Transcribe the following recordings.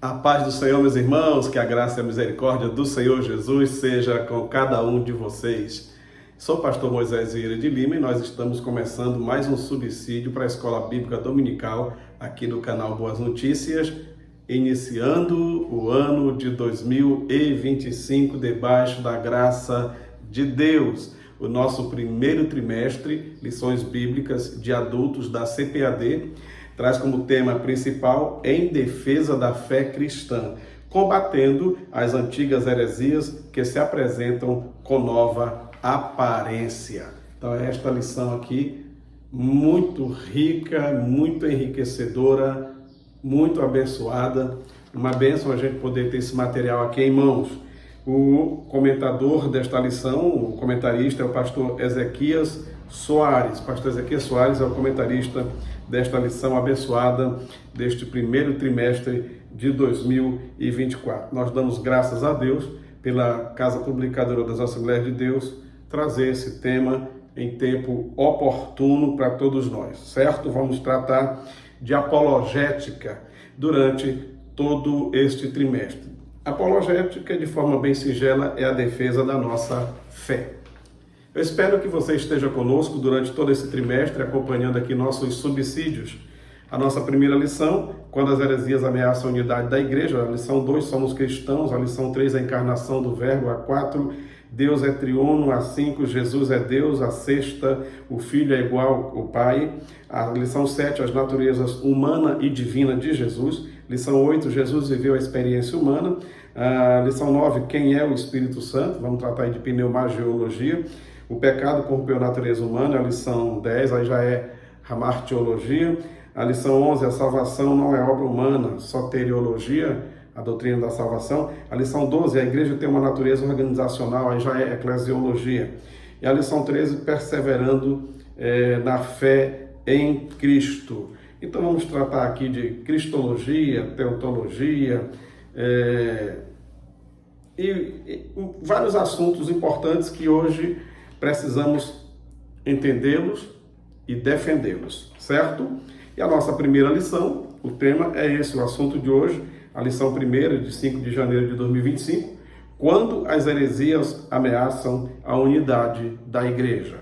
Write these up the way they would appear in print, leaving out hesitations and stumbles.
A paz do Senhor, meus irmãos, que a graça e a misericórdia do Senhor Jesus seja com cada um de vocês. Sou o pastor Moisés Vieira de Lima e nós estamos começando mais um subsídio para a Escola Bíblica Dominical aqui no canal Boas Notícias, iniciando o ano de 2025 debaixo da graça de Deus. O nosso primeiro trimestre, lições bíblicas de adultos da CPAD, traz como tema principal Em Defesa da Fé Cristã, combatendo as antigas heresias que se apresentam com nova aparência. Então esta lição aqui, muito rica, muito enriquecedora, muito abençoada. Uma bênção a gente poder ter esse material aqui em mãos. O comentador desta lição, o comentarista é o pastor Ezequias Soares. Pastor Ezequias Soares é o comentarista desta lição abençoada deste primeiro trimestre de 2024. Nós damos graças a Deus pela Casa Publicadora das Assembleias de Deus trazer esse tema em tempo oportuno para todos nós, certo? Vamos tratar de apologética durante todo este trimestre. Apologética, de forma bem singela, é a defesa da nossa fé. Eu espero que você esteja conosco durante todo esse trimestre, acompanhando aqui nossos subsídios. A nossa primeira lição, quando as heresias ameaçam a unidade da igreja. A lição 2, somos cristãos. A lição 3, a encarnação do verbo. A 4, Deus é triuno. A 5, Jesus é Deus. A 6, o Filho é igual ao Pai. A lição 7, as naturezas humana e divina de Jesus. Lição 8, Jesus viveu a experiência humana. A lição 9, quem é o Espírito Santo? Vamos tratar aí de pneumagiologia. O pecado corrompeu a natureza humana. A lição 10, aí já é a martiologia. A lição 11, a salvação não é obra humana, soteriologia, a doutrina da salvação. A lição 12, a igreja tem uma natureza organizacional, aí já é eclesiologia. E a lição 13, perseverando na fé em Cristo. Então vamos tratar aqui de cristologia, teotologia e vários assuntos importantes que hoje precisamos entendê-los e defendê-los, certo? E a nossa primeira lição, o tema é esse, o assunto de hoje, a lição primeira de 5 de janeiro de 2025, quando as heresias ameaçam a unidade da igreja.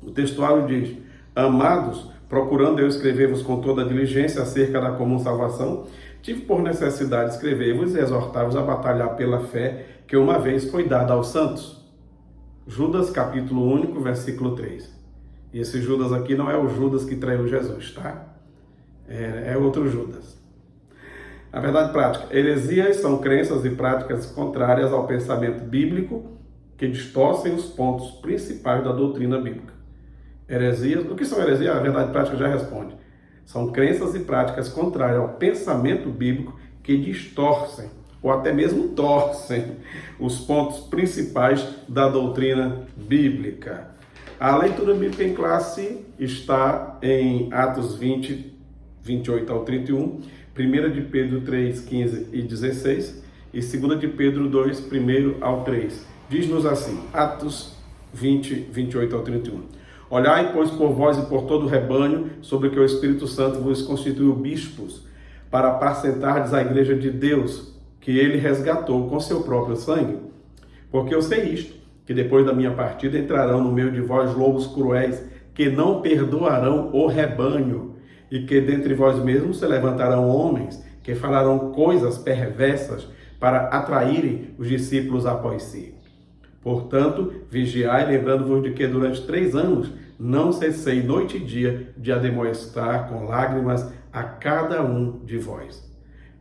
O textuário diz: amados, procurando eu escrever-vos com toda a diligência acerca da comum salvação, tive por necessidade escrever-vos e exortar-vos a batalhar pela fé que uma vez foi dada aos santos. Judas, capítulo único, versículo 3. E esse Judas aqui não é o Judas que traiu Jesus, tá? É outro Judas. A verdade prática: heresias são crenças e práticas contrárias ao pensamento bíblico que distorcem os pontos principais da doutrina bíblica. Heresias, o que são heresias? A verdade prática já responde. São crenças e práticas contrárias ao pensamento bíblico que distorcem ou até mesmo torcem os pontos principais da doutrina bíblica. A leitura bíblica em classe está em Atos 20, 28 ao 31, 1 de Pedro 3, 15 e 16 e 2 de Pedro 2, 1 ao 3. Diz-nos assim, Atos 20, 28 ao 31. Olhai, pois, por vós e por todo o rebanho, sobre o que o Espírito Santo vos constituiu bispos, para apacentardes a igreja de Deus, que ele resgatou com seu próprio sangue. Porque eu sei isto, que depois da minha partida entrarão no meio de vós lobos cruéis, que não perdoarão o rebanho, e que dentre vós mesmos se levantarão homens, que falarão coisas perversas, para atraírem os discípulos após si. Portanto, vigiai, lembrando-vos de que durante 3 anos não cessei noite e dia de admoestar com lágrimas a cada um de vós.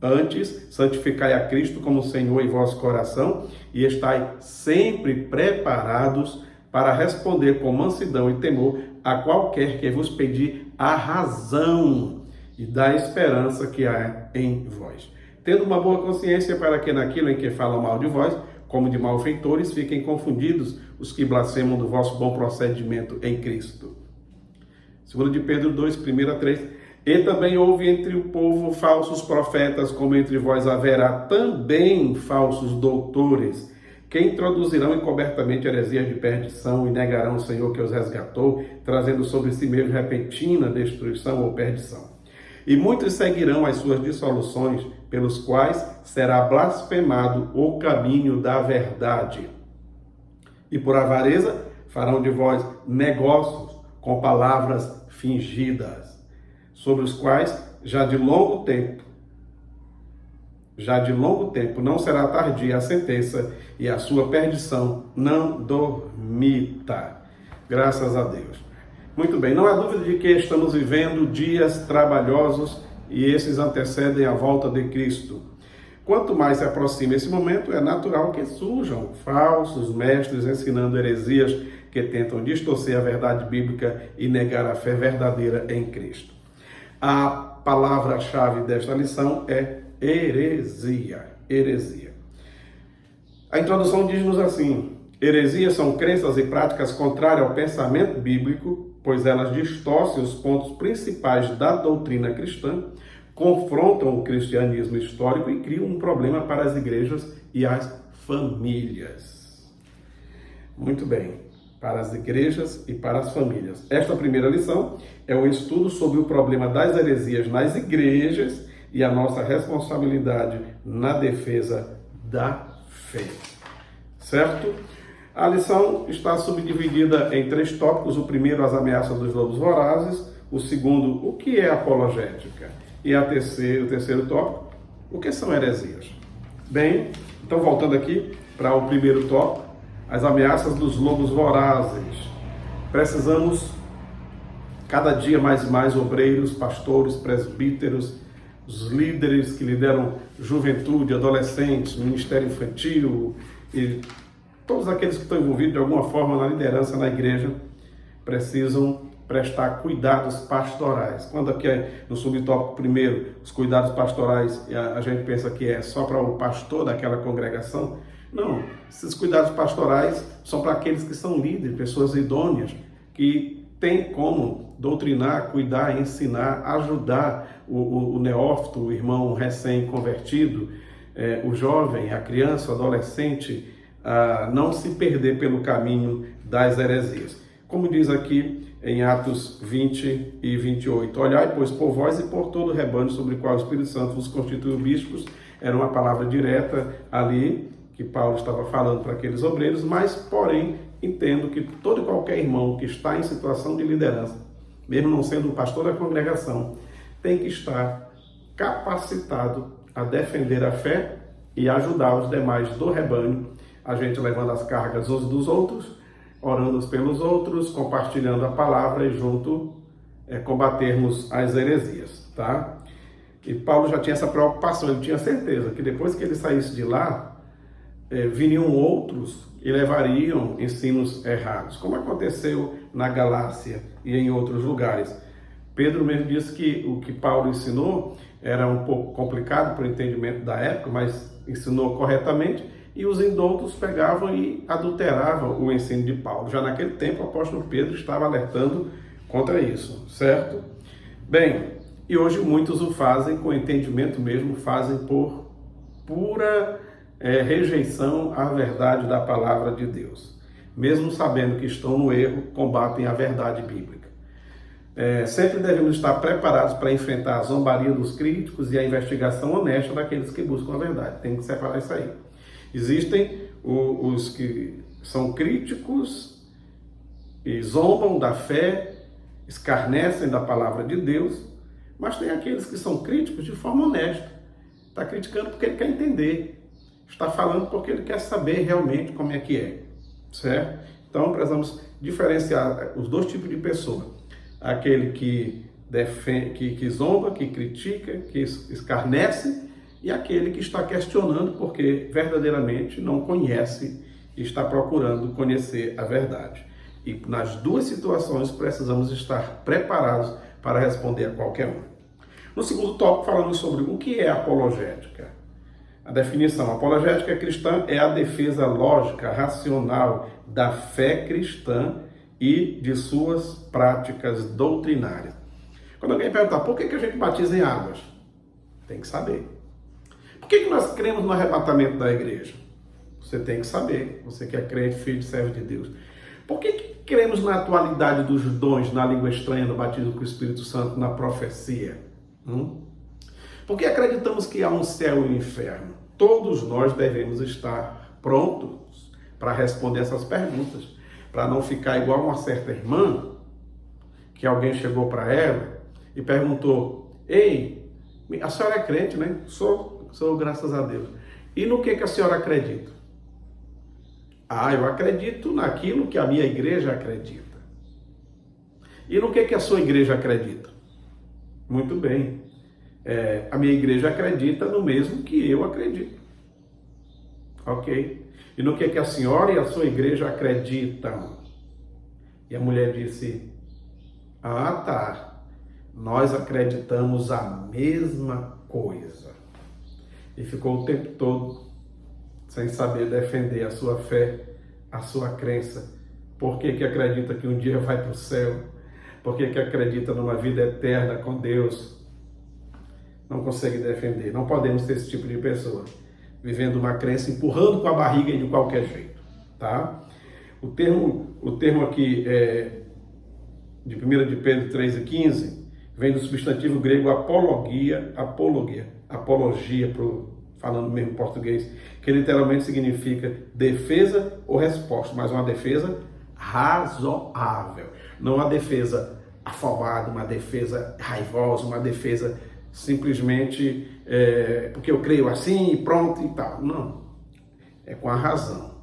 Antes, santificai a Cristo como Senhor em vosso coração e estai sempre preparados para responder com mansidão e temor a qualquer que vos pedir a razão e da esperança que há em vós. Tendo uma boa consciência para que naquilo em que falam mal de vós, como de malfeitores, fiquem confundidos os que blasfemam do vosso bom procedimento em Cristo. 2 de Pedro 2, 1 a 3. E também houve entre o povo falsos profetas, como entre vós haverá também falsos doutores, que introduzirão encobertamente heresias de perdição e negarão o Senhor que os resgatou, trazendo sobre si mesmo repentina destruição ou perdição. E muitos seguirão as suas dissoluções, pelos quais será blasfemado o caminho da verdade. E por avareza farão de vós negócios com palavras fingidas, sobre os quais já de longo tempo não será tardia a sentença, e a sua perdição não dormita. Graças a Deus. Muito bem, não há dúvida de que estamos vivendo dias trabalhosos e esses antecedem a volta de Cristo. Quanto mais se aproxima esse momento, é natural que surjam falsos mestres ensinando heresias que tentam distorcer a verdade bíblica e negar a fé verdadeira em Cristo. A palavra-chave desta lição é heresia. Heresia. A introdução diz-nos assim: heresias são crenças e práticas contrárias ao pensamento bíblico, pois elas distorcem os pontos principais da doutrina cristã, confrontam o cristianismo histórico e criam um problema para as igrejas e as famílias. Muito bem, para as igrejas e para as famílias. Esta primeira lição é um estudo sobre o problema das heresias nas igrejas e a nossa responsabilidade na defesa da fé. Certo? A lição está subdividida em 3 tópicos. O primeiro, as ameaças dos lobos vorazes. O segundo, o que é apologética? E o terceiro tópico, o que são heresias? Bem, então voltando aqui para o primeiro tópico, as ameaças dos lobos vorazes. Precisamos cada dia mais e mais obreiros, pastores, presbíteros, os líderes que lideram juventude, adolescentes, ministério infantil e todos aqueles que estão envolvidos de alguma forma na liderança na igreja precisam prestar cuidados pastorais. Quando aqui no subtópico primeiro, os cuidados pastorais, a gente pensa que é só para o pastor daquela congregação. Não, esses cuidados pastorais são para aqueles que são líderes, pessoas idôneas, que têm como doutrinar, cuidar, ensinar, ajudar o neófito, o irmão recém-convertido, o jovem, a criança, o adolescente, a não se perder pelo caminho das heresias. Como diz aqui em Atos 20 e 28, olhai, pois, por vós e por todo o rebanho sobre o qual o Espírito Santo vos constituiu bispos. Era uma palavra direta ali que Paulo estava falando para aqueles obreiros, mas, porém, entendo que todo e qualquer irmão que está em situação de liderança, mesmo não sendo um pastor da congregação, tem que estar capacitado a defender a fé e ajudar os demais do rebanho, a gente levando as cargas uns dos outros, orando pelos outros, compartilhando a palavra e junto combatermos as heresias, tá? E Paulo já tinha essa preocupação, ele tinha certeza que depois que ele saísse de lá, viriam outros e levariam ensinos errados, como aconteceu na Galácia e em outros lugares. Pedro mesmo disse que o que Paulo ensinou era um pouco complicado para o entendimento da época, mas ensinou corretamente, e os indoutos pegavam e adulteravam o ensino de Paulo. Já naquele tempo, o apóstolo Pedro estava alertando contra isso, certo? Bem, e hoje muitos o fazem com entendimento mesmo, fazem por pura rejeição à verdade da palavra de Deus. Mesmo sabendo que estão no erro, combatem a verdade bíblica. Sempre devemos estar preparados para enfrentar a zombaria dos críticos e a investigação honesta daqueles que buscam a verdade. Tem que separar isso aí. Existem os que são críticos e zombam da fé, escarnecem da palavra de Deus, mas tem aqueles que são críticos de forma honesta. Está criticando porque ele quer entender, está falando porque ele quer saber realmente como é que é, certo? Então precisamos diferenciar os dois tipos de pessoa. Aquele que defende, que zomba, que critica, que escarnece, e aquele que está questionando porque verdadeiramente não conhece e está procurando conhecer a verdade. E nas duas situações precisamos estar preparados para responder a qualquer um. No segundo tópico falamos sobre o que é apologética. A definição: apologética cristã é a defesa lógica, racional da fé cristã e de suas práticas doutrinárias. Quando alguém perguntar por que a gente batiza em águas, tem que saber. Por que nós cremos no arrebatamento da igreja? Você tem que saber, você que é crente, filho de servo de Deus. Por que cremos na atualidade dos dons, na língua estranha, no batismo com o Espírito Santo, na profecia? Porque acreditamos que há um céu e um inferno. Todos nós devemos estar prontos para responder essas perguntas, para não ficar igual uma certa irmã, que alguém chegou para ela e perguntou: ei, a senhora é crente, né? Sou, graças a Deus. E no que a senhora acredita? Ah, eu acredito naquilo que a minha igreja acredita. E no que a sua igreja acredita? Muito bem. A minha igreja acredita no mesmo que eu acredito. Ok? E no que a senhora e a sua igreja acreditam? E a mulher disse: ah, tá. Nós acreditamos a mesma coisa. E ficou o tempo todo sem saber defender a sua fé, a sua crença. Por que acredita que um dia vai para o céu? Por que acredita numa vida eterna com Deus? Não consegue defender. Não podemos ter esse tipo de pessoa, vivendo uma crença, empurrando com a barriga e de qualquer jeito. Tá? O termo aqui de 1 de Pedro 3,15, vem do substantivo grego apologia, falando mesmo em português, que literalmente significa defesa ou resposta, mas uma defesa razoável, não uma defesa afobada, uma defesa raivosa, uma defesa simplesmente porque eu creio assim e pronto e tal. Não, é com a razão,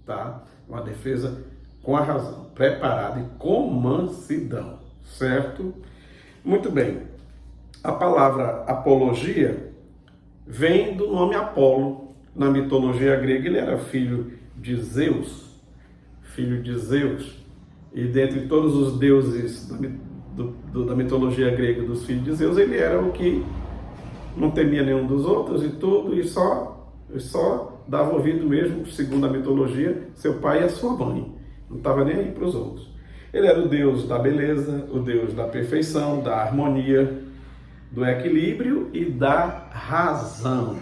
tá? Uma defesa com a razão, preparada e com mansidão, certo? Muito bem. A palavra apologia vem do nome Apolo. Na mitologia grega, ele era filho de Zeus. E dentre todos os deuses da mitologia grega, dos filhos de Zeus, ele era o que não temia nenhum dos outros e tudo, e só dava ouvido mesmo, segundo a mitologia, seu pai e a sua mãe. Não estava nem aí para os outros. Ele era o deus da beleza, o deus da perfeição, da harmonia, do equilíbrio e da razão.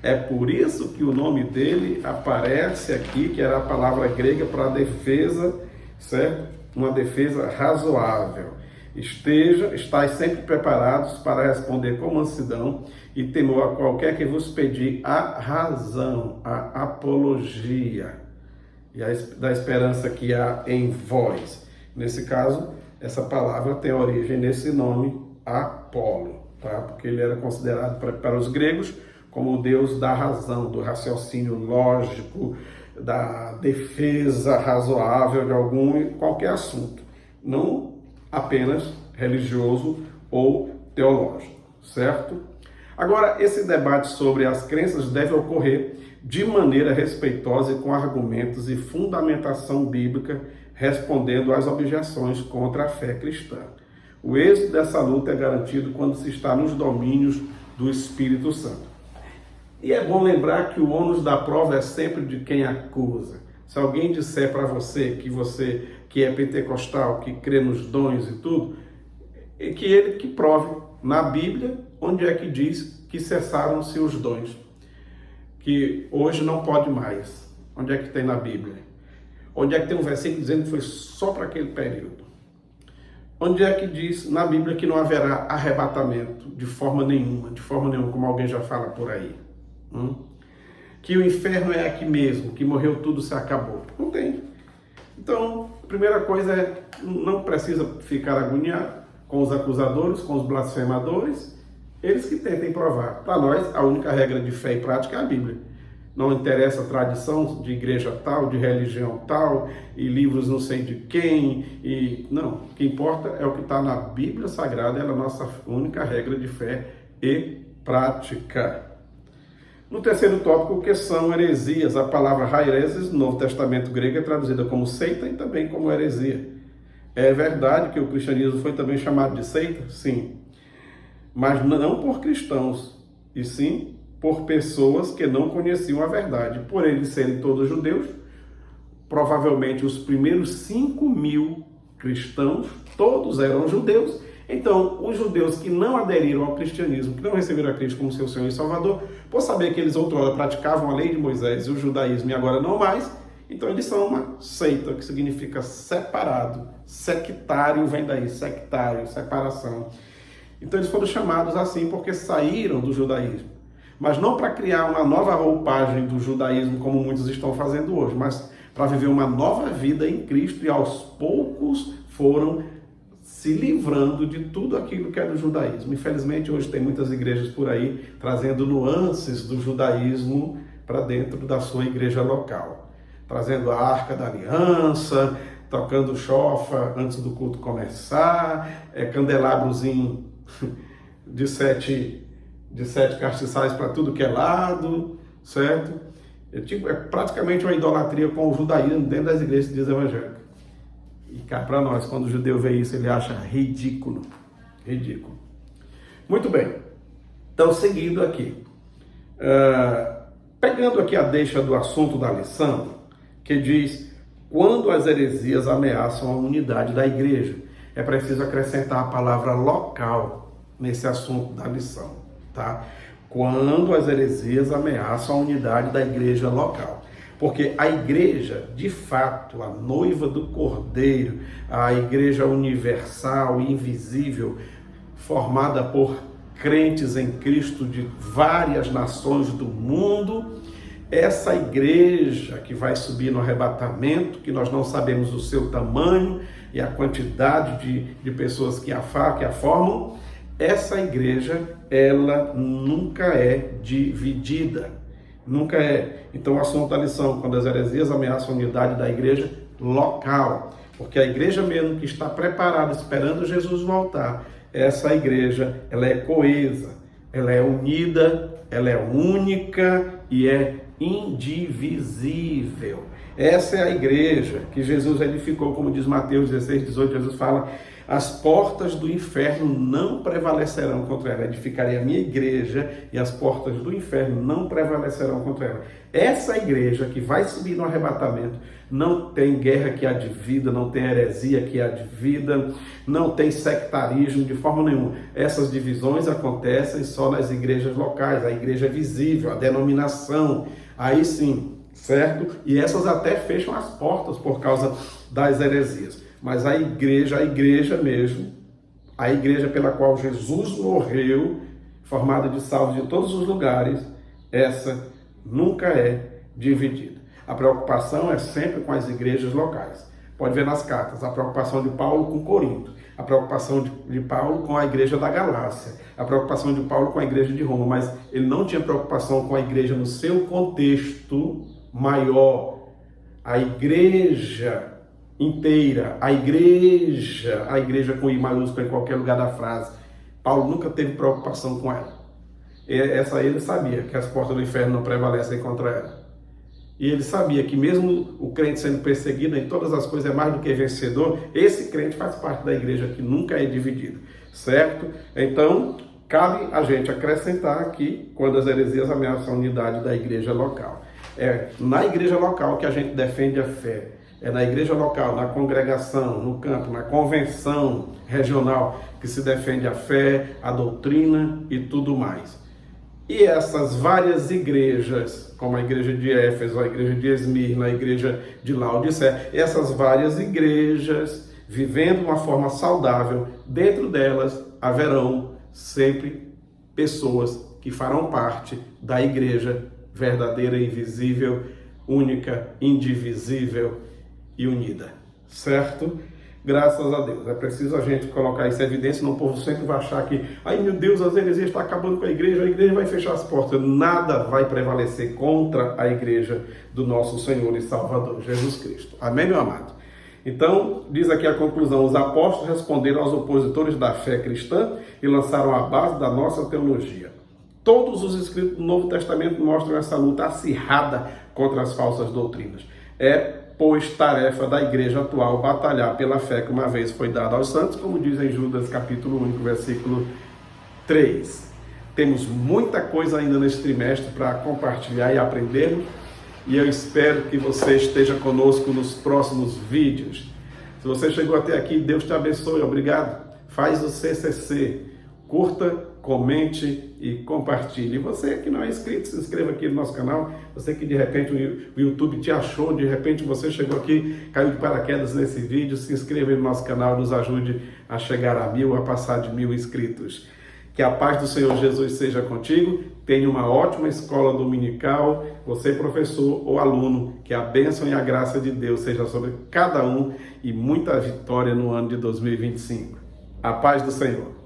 É por isso que o nome dele aparece aqui, que era a palavra grega para defesa, certo? Uma defesa razoável. Estais sempre preparados para responder com mansidão e temor a qualquer que vos pedir a razão, a apologia, e da esperança que há em vós. Nesse caso, essa palavra tem origem nesse nome Apolo, tá? Porque ele era considerado para os gregos como o deus da razão, do raciocínio lógico, da defesa razoável de qualquer assunto, não apenas religioso ou teológico, certo? Agora, esse debate sobre as crenças deve ocorrer de maneira respeitosa e com argumentos e fundamentação bíblica, respondendo às objeções contra a fé cristã. O êxito dessa luta é garantido quando se está nos domínios do Espírito Santo. E é bom lembrar que o ônus da prova é sempre de quem acusa. Se alguém disser para você que é pentecostal, que crê nos dons e tudo, é que ele que prove na Bíblia onde é que diz que cessaram-se os dons, que hoje não pode mais. Onde é que tem na Bíblia? Onde é que tem um versículo dizendo que foi só para aquele período? Onde é que diz na Bíblia que não haverá arrebatamento de forma nenhuma, como alguém já fala por aí? Que o inferno é aqui mesmo, que morreu tudo, se acabou. Não tem. Então, a primeira coisa é, não precisa ficar agoniado com os acusadores, com os blasfemadores, eles que tentem provar. Para nós, a única regra de fé e prática é a Bíblia. Não interessa a tradição de igreja tal, de religião tal, e livros não sei de quem, não. O que importa é o que está na Bíblia Sagrada, ela é a nossa única regra de fé e prática. No terceiro tópico, o que são heresias? A palavra hereses, no Novo Testamento grego, é traduzida como seita e também como heresia. É verdade que o cristianismo foi também chamado de seita? Sim. Mas não por cristãos, e sim por pessoas que não conheciam a verdade. Por eles serem todos judeus, provavelmente os primeiros 5.000 cristãos, todos eram judeus. Então, os judeus que não aderiram ao cristianismo, que não receberam a Cristo como seu Senhor e Salvador, por saber que eles outrora praticavam a lei de Moisés e o judaísmo e agora não mais, então eles são uma seita, que significa separado. Sectário vem daí, sectário, separação. Então eles foram chamados assim porque saíram do judaísmo. Mas não para criar uma nova roupagem do judaísmo, como muitos estão fazendo hoje, mas para viver uma nova vida em Cristo, e aos poucos foram se livrando de tudo aquilo que é do judaísmo. Infelizmente, hoje tem muitas igrejas por aí trazendo nuances do judaísmo para dentro da sua igreja local. Trazendo a Arca da Aliança, tocando chofar antes do culto começar, candelabrozinho de sete castiçais para tudo que é lado, certo? É praticamente uma idolatria com o judaísmo dentro das igrejas evangélicas. E cá para nós, quando o judeu vê isso, ele acha ridículo. Ridículo. Muito bem. Então, seguindo aqui. Pegando aqui a deixa do assunto da lição, que diz: quando as heresias ameaçam a unidade da igreja. É preciso acrescentar a palavra local nesse assunto da lição, tá? Quando as heresias ameaçam a unidade da igreja local. Porque a igreja, de fato, a noiva do Cordeiro, a igreja universal e invisível, formada por crentes em Cristo de várias nações do mundo, essa igreja que vai subir no arrebatamento, que nós não sabemos o seu tamanho e a quantidade de pessoas que a formam, essa igreja, ela nunca é dividida. Nunca é. Então, o assunto da lição, quando as heresias ameaçam a unidade da igreja local, porque a igreja mesmo que está preparada, esperando Jesus voltar, essa igreja, ela é coesa, ela é unida, ela é única e é indivisível. Essa é a igreja que Jesus edificou, como diz Mateus 16, 18, Jesus fala: as portas do inferno não prevalecerão contra ela. Edificarei a minha igreja e as portas do inferno não prevalecerão contra ela. Essa igreja que vai subir no arrebatamento, não tem guerra que a divida, não tem heresia que a divida, não tem sectarismo de forma nenhuma. Essas divisões acontecem só nas igrejas locais, a igreja visível, a denominação, aí sim, certo? E essas até fecham as portas por causa das heresias. Mas a igreja mesmo, a igreja pela qual Jesus morreu, formada de salvos de todos os lugares, essa nunca é dividida. A preocupação é sempre com as igrejas locais. Pode ver nas cartas, a preocupação de Paulo com Corinto, a preocupação de Paulo com a igreja da Galácia, a preocupação de Paulo com a igreja de Roma, mas ele não tinha preocupação com a igreja no seu contexto maior. A igreja inteira, a igreja com I maiúsculo em qualquer lugar da frase. Paulo nunca teve preocupação com ela. Essa ele sabia, que as portas do inferno não prevalecem contra ela. E ele sabia que mesmo o crente sendo perseguido em todas as coisas é mais do que vencedor, esse crente faz parte da igreja que nunca é dividida, certo? Então, cabe a gente acrescentar aqui, quando as heresias ameaçam a unidade da igreja local. É na igreja local que a gente defende a fé. É na igreja local, na congregação, no campo, na convenção regional que se defende a fé, a doutrina e tudo mais. E essas várias igrejas, como a igreja de Éfeso, a igreja de Esmirna, a igreja de Laodiceia, essas várias igrejas, vivendo de uma forma saudável, dentro delas haverão sempre pessoas que farão parte da igreja verdadeira, invisível, única, indivisível e unida, certo? Graças a Deus. É preciso a gente colocar isso em evidência, senão o povo sempre vai achar que, ai meu Deus, as heresias estão acabando com a igreja vai fechar as portas. Nada vai prevalecer contra a igreja do nosso Senhor e Salvador, Jesus Cristo. Amém, meu amado? Então, diz aqui a conclusão: os apóstolos responderam aos opositores da fé cristã e lançaram a base da nossa teologia. Todos os escritos do Novo Testamento mostram essa luta acirrada contra as falsas doutrinas. Pois tarefa da igreja atual batalhar pela fé que uma vez foi dada aos santos, como diz em Judas capítulo 1, versículo 3. Temos muita coisa ainda nesse trimestre para compartilhar e aprendermos, e eu espero que você esteja conosco nos próximos vídeos. Se você chegou até aqui, Deus te abençoe, obrigado. Faz o CCC, curta, comente e compartilhe. Você que não é inscrito, se inscreva aqui no nosso canal. Você que de repente o YouTube te achou, de repente você chegou aqui, caiu de paraquedas nesse vídeo, se inscreva no nosso canal, nos ajude a chegar a 1000, a passar de 1000 inscritos. Que a paz do Senhor Jesus seja contigo, tenha uma ótima escola dominical, você professor ou aluno, que a bênção e a graça de Deus seja sobre cada um e muita vitória no ano de 2025. A paz do Senhor.